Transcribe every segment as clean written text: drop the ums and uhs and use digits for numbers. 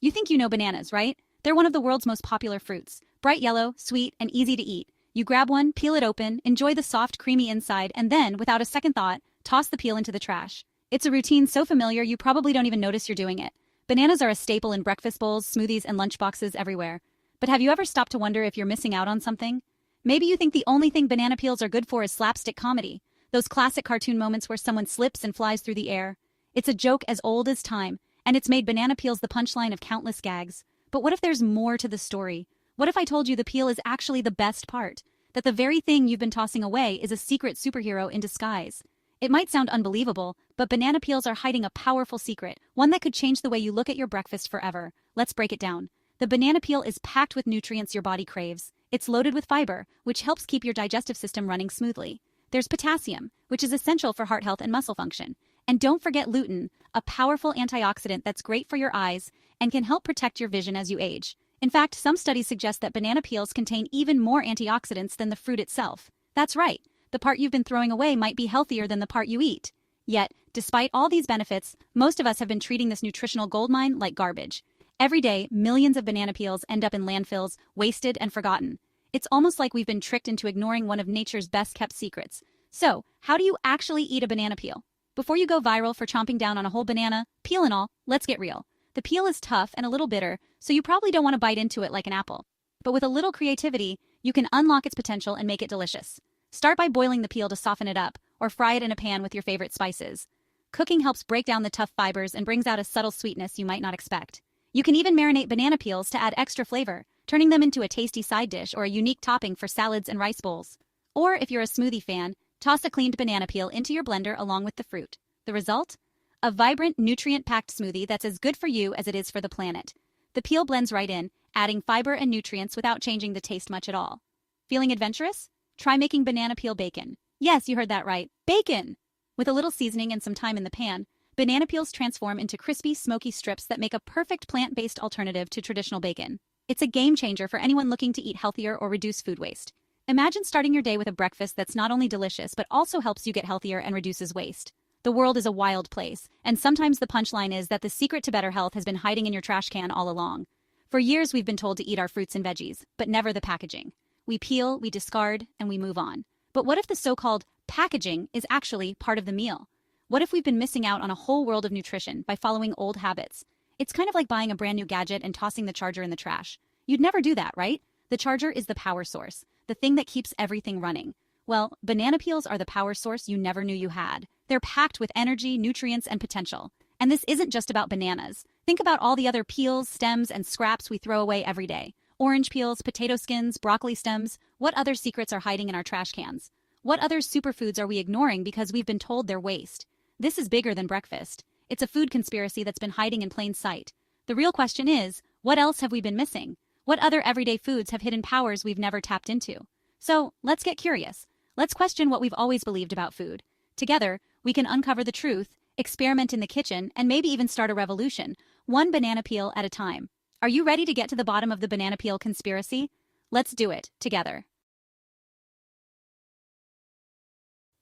You think you know bananas, right? They're one of the world's most popular fruits. Bright yellow, sweet, and easy to eat. You grab one, peel it open, enjoy the soft, creamy inside, and then, without a second thought, toss the peel into the trash. It's a routine so familiar you probably don't even notice you're doing it. Bananas are a staple in breakfast bowls, smoothies, and lunchboxes everywhere. But have you ever stopped to wonder if you're missing out on something? Maybe you think the only thing banana peels are good for is slapstick comedy. Those classic cartoon moments where someone slips and flies through the air. It's a joke as old as time, and it's made banana peels the punchline of countless gags. But what if there's more to the story? What if I told you the peel is actually the best part? That the very thing you've been tossing away is a secret superhero in disguise? It might sound unbelievable, but banana peels are hiding a powerful secret, one that could change the way you look at your breakfast forever. Let's break it down. The banana peel is packed with nutrients your body craves. It's loaded with fiber, which helps keep your digestive system running smoothly. There's potassium, which is essential for heart health and muscle function. And don't forget lutein, a powerful antioxidant that's great for your eyes and can help protect your vision as you age. In fact, some studies suggest that banana peels contain even more antioxidants than the fruit itself. That's right, the part you've been throwing away might be healthier than the part you eat. Yet, despite all these benefits, most of us have been treating this nutritional goldmine like garbage. Every day, millions of banana peels end up in landfills, wasted and forgotten. It's almost like we've been tricked into ignoring one of nature's best-kept secrets. So, how do you actually eat a banana peel? Before you go viral for chomping down on a whole banana, peel and all, let's get real. The peel is tough and a little bitter, so you probably don't want to bite into it like an apple. But with a little creativity, you can unlock its potential and make it delicious. Start by boiling the peel to soften it up, or fry it in a pan with your favorite spices. Cooking helps break down the tough fibers and brings out a subtle sweetness you might not expect. You can even marinate banana peels to add extra flavor, turning them into a tasty side dish or a unique topping for salads and rice bowls. Or if you're a smoothie fan, toss a cleaned banana peel into your blender along with the fruit. The result? A vibrant, nutrient-packed smoothie that's as good for you as it is for the planet. The peel blends right in, adding fiber and nutrients without changing the taste much at all. Feeling adventurous? Try making banana peel bacon. Yes, you heard that right. Bacon! With a little seasoning and some time in the pan, banana peels transform into crispy, smoky strips that make a perfect plant-based alternative to traditional bacon. It's a game changer for anyone looking to eat healthier or reduce food waste. Imagine starting your day with a breakfast that's not only delicious but also helps you get healthier and reduces waste. The world is a wild place, and sometimes the punchline is that the secret to better health has been hiding in your trash can all along. For years we've been told to eat our fruits and veggies, but never the packaging. We peel, we discard, and we move on. But what if the so-called packaging is actually part of the meal? What if we've been missing out on a whole world of nutrition by following old habits? It's kind of like buying a brand new gadget and tossing the charger in the trash. You'd never do that, right? The charger is the power source, the thing that keeps everything running. Well, banana peels are the power source you never knew you had. They're packed with energy, nutrients, and potential. And this isn't just about bananas. Think about all the other peels, stems, and scraps we throw away every day. Orange peels, potato skins, broccoli stems. What other secrets are hiding in our trash cans? What other superfoods are we ignoring because we've been told they're waste? This is bigger than breakfast. It's a food conspiracy that's been hiding in plain sight. The real question is, what else have we been missing? What other everyday foods have hidden powers we've never tapped into? So, let's get curious. Let's question what we've always believed about food. Together, we can uncover the truth, experiment in the kitchen, and maybe even start a revolution, one banana peel at a time. Are you ready to get to the bottom of the banana peel conspiracy? Let's do it, together.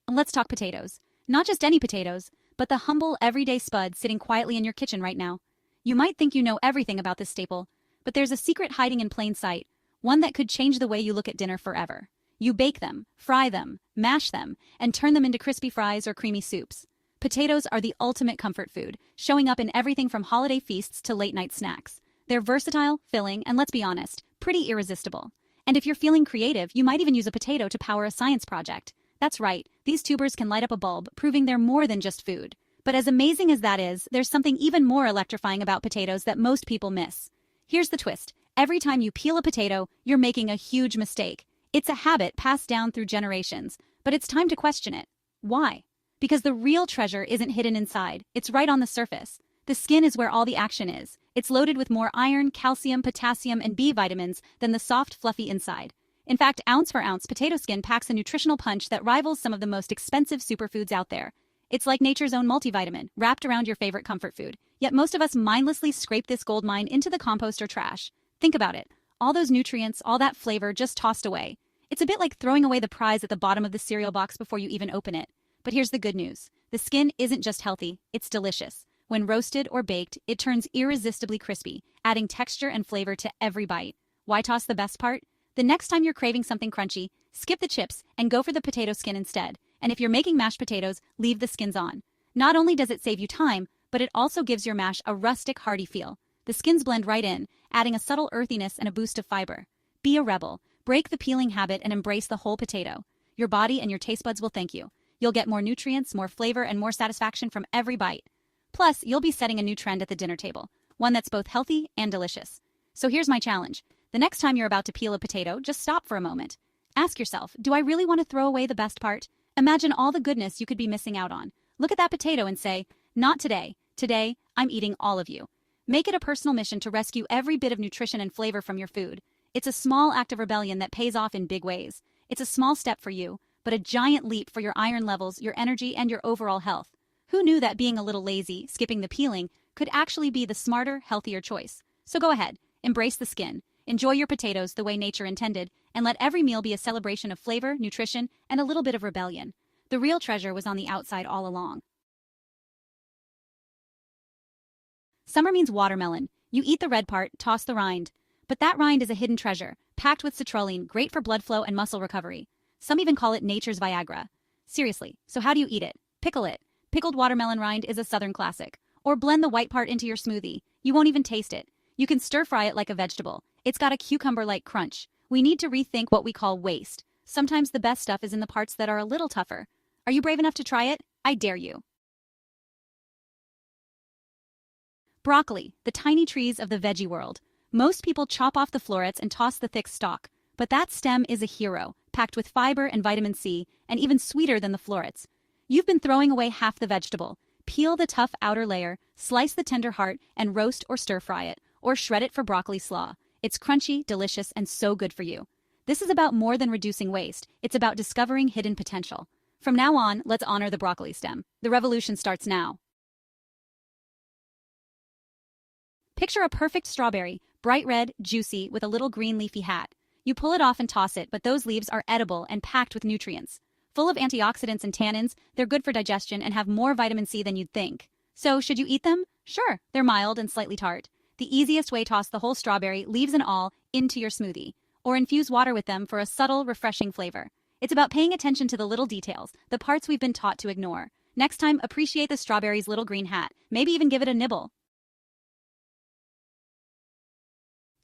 Let's talk potatoes. Not just any potatoes, but the humble, everyday spud sitting quietly in your kitchen right now. You might think you know everything about this staple, but there's a secret hiding in plain sight, one that could change the way you look at dinner forever. You bake them, fry them, mash them, and turn them into crispy fries or creamy soups. Potatoes are the ultimate comfort food, showing up in everything from holiday feasts to late-night snacks. They're versatile, filling, and let's be honest, pretty irresistible. And if you're feeling creative, you might even use a potato to power a science project. That's right, these tubers can light up a bulb, proving they're more than just food. But as amazing as that is, there's something even more electrifying about potatoes that most people miss. Here's the twist. Every time you peel a potato, you're making a huge mistake. It's a habit passed down through generations, but it's time to question it. Why? Because the real treasure isn't hidden inside, it's right on the surface. The skin is where all the action is. It's loaded with more iron, calcium, potassium, and B vitamins than the soft, fluffy inside. In fact, ounce for ounce, potato skin packs a nutritional punch that rivals some of the most expensive superfoods out there. It's like nature's own multivitamin, wrapped around your favorite comfort food. Yet most of us mindlessly scrape this gold mine into the compost or trash. Think about it. All those nutrients, all that flavor just tossed away. It's a bit like throwing away the prize at the bottom of the cereal box before you even open it. But here's the good news. The skin isn't just healthy, it's delicious. When roasted or baked, it turns irresistibly crispy, adding texture and flavor to every bite. Why toss the best part? The next time you're craving something crunchy, skip the chips and go for the potato skin instead. And if you're making mashed potatoes, leave the skins on. Not only does it save you time, but it also gives your mash a rustic, hearty feel. The skins blend right in, adding a subtle earthiness and a boost of fiber. Be a rebel. Break the peeling habit and embrace the whole potato. Your body and your taste buds will thank you. You'll get more nutrients, more flavor, and more satisfaction from every bite. Plus, you'll be setting a new trend at the dinner table, one that's both healthy and delicious. So here's my challenge. The next time you're about to peel a potato, just stop for a moment. Ask yourself, do I really want to throw away the best part? Imagine all the goodness you could be missing out on. Look at that potato and say, not today. Today, I'm eating all of you. Make it a personal mission to rescue every bit of nutrition and flavor from your food. It's a small act of rebellion that pays off in big ways. It's a small step for you, but a giant leap for your iron levels, your energy, and your overall health. Who knew that being a little lazy, skipping the peeling, could actually be the smarter, healthier choice? So go ahead, embrace the skin, enjoy your potatoes the way nature intended, and let every meal be a celebration of flavor, nutrition, and a little bit of rebellion. The real treasure was on the outside all along. Summer means watermelon. You eat the red part, toss the rind. But that rind is a hidden treasure, packed with citrulline, great for blood flow and muscle recovery. Some even call it nature's Viagra. Seriously, so how do you eat it? Pickle it. Pickled watermelon rind is a southern classic. Or blend the white part into your smoothie. You won't even taste it. You can stir-fry it like a vegetable. It's got a cucumber-like crunch. We need to rethink what we call waste. Sometimes the best stuff is in the parts that are a little tougher. Are you brave enough to try it? I dare you. Broccoli, the tiny trees of the veggie world. Most people chop off the florets and toss the thick stalk, but that stem is a hero, packed with fiber and vitamin C, and even sweeter than the florets. You've been throwing away half the vegetable. Peel the tough outer layer, slice the tender heart, and roast or stir-fry it, or shred it for broccoli slaw. It's crunchy, delicious, and so good for you. This is about more than reducing waste. It's about discovering hidden potential. From now on, let's honor the broccoli stem. The revolution starts now. Picture a perfect strawberry, bright red, juicy, with a little green leafy hat. You pull it off and toss it, but those leaves are edible and packed with nutrients. Full of antioxidants and tannins, they're good for digestion and have more vitamin C than you'd think. So, should you eat them? Sure, they're mild and slightly tart. The easiest way: toss the whole strawberry, leaves and all, into your smoothie. Or infuse water with them for a subtle, refreshing flavor. It's about paying attention to the little details, the parts we've been taught to ignore. Next time, appreciate the strawberry's little green hat. Maybe even give it a nibble.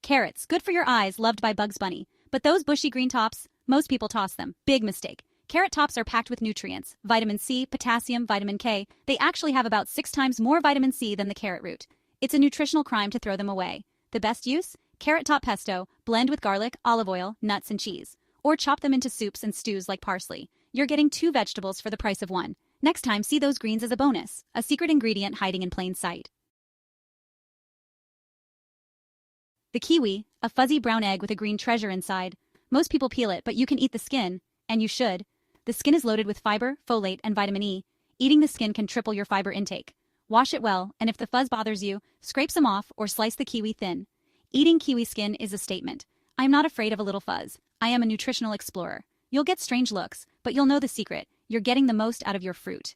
Carrots, good for your eyes, loved by Bugs Bunny. But those bushy green tops, most people toss them. Big mistake. Carrot tops are packed with nutrients, vitamin C, potassium, vitamin K. They actually have about 6 times more vitamin C than the carrot root. It's a nutritional crime to throw them away. The best use? Carrot top pesto, blend with garlic, olive oil, nuts, and cheese. Or chop them into soups and stews like parsley. You're getting 2 vegetables for the price of 1. Next time, see those greens as a bonus, a secret ingredient hiding in plain sight. The kiwi, a fuzzy brown egg with a green treasure inside. Most people peel it, but you can eat the skin, and you should. The skin is loaded with fiber, folate, and vitamin E. Eating the skin can triple your fiber intake. Wash it well, and if the fuzz bothers you, scrape some off or slice the kiwi thin. Eating kiwi skin is a statement. I am not afraid of a little fuzz. I am a nutritional explorer. You'll get strange looks, but you'll know the secret. You're getting the most out of your fruit.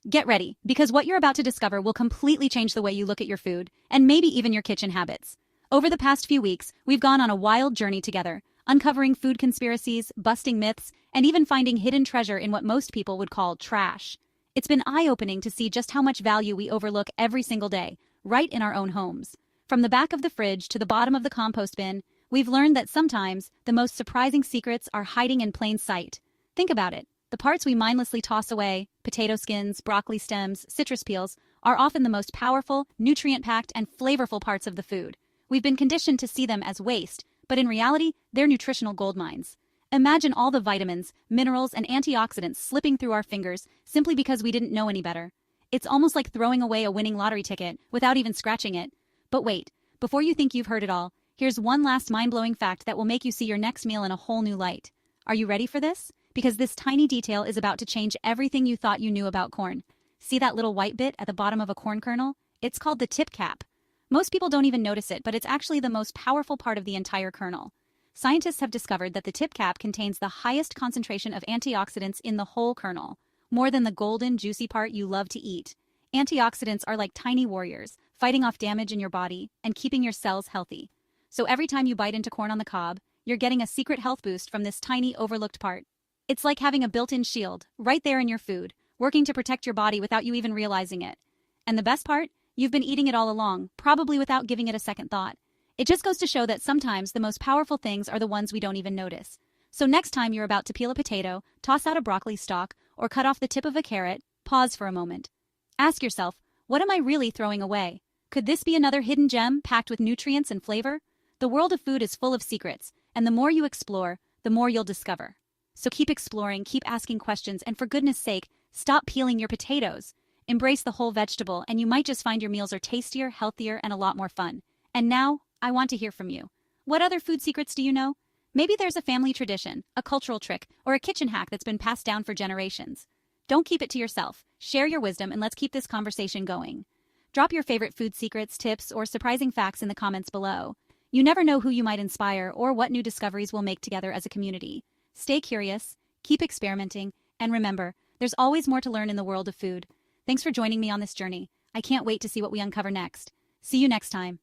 Get ready, because what you're about to discover will completely change the way you look at your food, and maybe even your kitchen habits. Over the past few weeks, we've gone on a wild journey together, uncovering food conspiracies, busting myths, and even finding hidden treasure in what most people would call trash. It's been eye-opening to see just how much value we overlook every single day, right in our own homes. From the back of the fridge to the bottom of the compost bin, we've learned that sometimes the most surprising secrets are hiding in plain sight. Think about it. The parts we mindlessly toss away, potato skins, broccoli stems, citrus peels, are often the most powerful, nutrient-packed, and flavorful parts of the food. We've been conditioned to see them as waste, but in reality, they're nutritional gold mines. Imagine all the vitamins, minerals, and antioxidants slipping through our fingers simply because we didn't know any better. It's almost like throwing away a winning lottery ticket without even scratching it. But wait, before you think you've heard it all, here's one last mind-blowing fact that will make you see your next meal in a whole new light. Are you ready for this? Because this tiny detail is about to change everything you thought you knew about corn. See that little white bit at the bottom of a corn kernel? It's called the tip cap. Most people don't even notice it, but it's actually the most powerful part of the entire kernel. Scientists have discovered that the tip cap contains the highest concentration of antioxidants in the whole kernel. more than the golden, juicy part you love to eat. Antioxidants are like tiny warriors, fighting off damage in your body and keeping your cells healthy. So every time you bite into corn on the cob, you're getting a secret health boost from this tiny, overlooked part. It's like having a built-in shield, right there in your food, working to protect your body without you even realizing it. And the best part? You've been eating it all along, probably without giving it a second thought. It just goes to show that sometimes the most powerful things are the ones we don't even notice. So next time you're about to peel a potato, toss out a broccoli stalk, or cut off the tip of a carrot, pause for a moment. Ask yourself, what am I really throwing away? Could this be another hidden gem packed with nutrients and flavor? The world of food is full of secrets, and the more you explore, the more you'll discover. So keep exploring, keep asking questions, and for goodness sake, stop peeling your potatoes. Embrace the whole vegetable, and you might just find your meals are tastier, healthier, and a lot more fun. And now, I want to hear from you. What other food secrets do you know? Maybe there's a family tradition, a cultural trick, or a kitchen hack that's been passed down for generations. Don't keep it to yourself. Share your wisdom and let's keep this conversation going. Drop your favorite food secrets, tips, or surprising facts in the comments below. You never know who you might inspire or what new discoveries we'll make together as a community. Stay curious, keep experimenting, and remember, there's always more to learn in the world of food. Thanks for joining me on this journey. I can't wait to see what we uncover next. See you next time.